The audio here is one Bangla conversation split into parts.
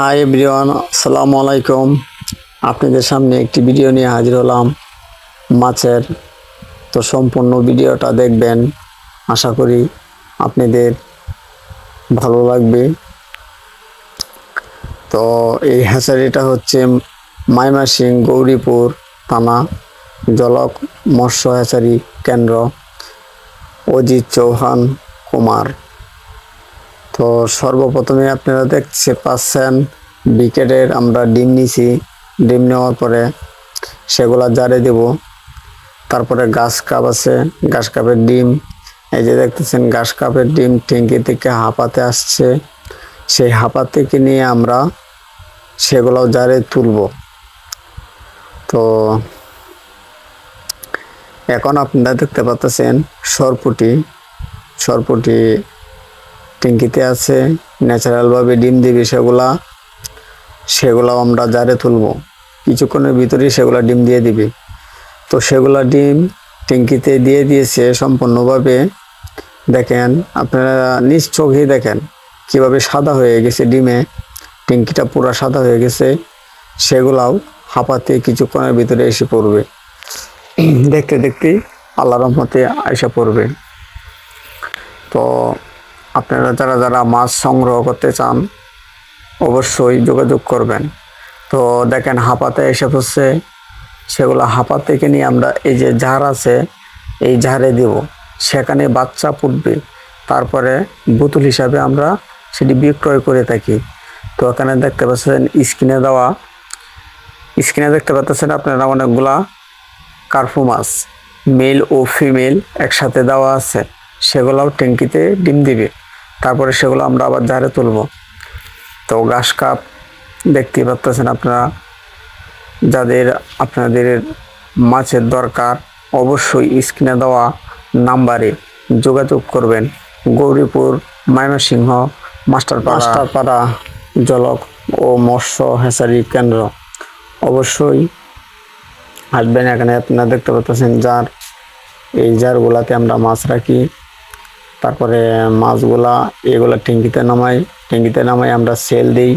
হাই এভরিওয়ান, আসসালামু আলাইকুম। আপনাদের সামনে একটি ভিডিও নিয়ে হাজির হলাম মাছের। তো সম্পূর্ণ ভিডিওটা দেখবেন, আশা করি আপনাদের ভালো লাগবে। তো এই হ্যাচারিটা হচ্ছে ময়মনসিংহ গৌরীপুর থানা, জলক মৎস্য হ্যাচারি কেন্দ্র, অজিত চৌহান কুমার। তো সর্বপ্রথমে আপনারা দেখতে পাচ্ছেন বিকেটের আমরা ডিম নিছি। ডিম নেওয়ার পরে সেগুলা জারে দেব। তারপরে ঘাস কাপ আছে, ঘাস কাপের ডিম, এই যে দেখতেছেন ঘাস কাপের ডিম ট্যাঙ্কি থেকে হাঁপাতে আসছে। সেই হাঁপা থেকে নিয়ে আমরা সেগুলাও জারে তুলব। তো এখন আপনারা দেখতে পাচ্ছেন সরপুটি ট্যাঙ্কিতে আছে, ন্যাচারালভাবে ডিম দিবে। সেগুলাও আমরা জারে তুলব। কিছুক্ষণের ভিতরেই সেগুলা ডিম দিয়ে দিবে। তো সেগুলা ডিম ট্যাঙ্কিতে দিয়ে দিয়েছে সম্পূর্ণভাবে। দেখেন, আপনারা নিজ চোখেই দেখেন কিভাবে সাদা হয়ে গেছে ডিমে, ট্যাঙ্কিটা পুরো সাদা হয়ে গেছে। সেগুলাও হাঁপাতে কিছুক্ষণের ভিতরে এসে পড়বে। দেখতে দেখতেই আল্লাহর রহমতে এসে পড়বে। তো আপনারা যারা যারা মাছ সংগ্রহ করতে চান অবশ্যই যোগাযোগ করবেন। তো দেখেন হাঁপাতে এসে পড়ছে। সেগুলো হাঁপা থেকে নিয়ে আমরা এই যে ঝাড় আছে, এই ঝাড়ে দেব। সেখানে বাচ্চা ফুটবে, তারপরে বোতল হিসাবে আমরা সেটি বিক্রয় করে থাকি। তো এখানে দেখতে পাচ্ছেন স্ক্রিনে দেখতে পাচ্ছেন আপনারা অনেকগুলা কার্পু মাছ মেল ও ফিমেল একসাথে দেওয়া আছে। সেগুলোও ট্যাঙ্কিতে ডিম দিবে। তারপরে সেগুলো আমরা আবার ঝাড়ে তুলব। তো ঘাস কাপ দেখতে পাচ্ছেন আপনারা। আপনাদের মাছের দরকার অবশ্যই স্ক্রিনে দেওয়া নাম্বারে যোগাযোগ করবেন। গৌরীপুর ময়মনসিংহ মাস্টারপাড়া জলক ও মৎস্য হ্যাচারি কেন্দ্র। অবশ্যই আসবেন। এখানে আপনারা দেখতে পাচ্ছেন জার, এই জারগুলাতে আমরা মাছ রাখি। তারপরে মাছগুলা এগুলা ট্যাঙ্কিতে নামাই আমরা সেল দিই।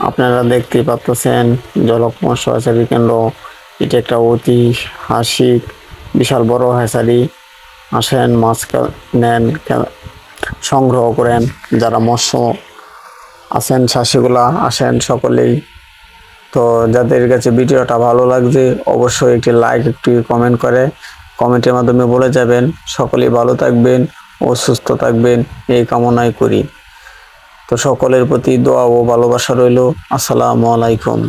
আপনারা দেখতে পাচ্ছেন জলক মৎস্য হ্যাচারি কেন্দ্র। এটা একটা ঐতিহাসিক বিশাল বড় হ্যাচারি। আসেন, মাছ নেন, সংগ্রহ করেন। যারা মৎস্য আছেন চাষিগুলা আসেন সকলেই। তো যাদের কাছে ভিডিওটা ভালো লাগছে অবশ্যই একটি লাইক, একটি কমেন্টের মাধ্যমে বলে যাবেন। সকলেই ভালো থাকবেন ও সুস্থ থাকবেন এই কামনাই করি। তো সকলের প্রতি দোয়া ও ভালোবাসা রইল। আসসালামু আলাইকুম।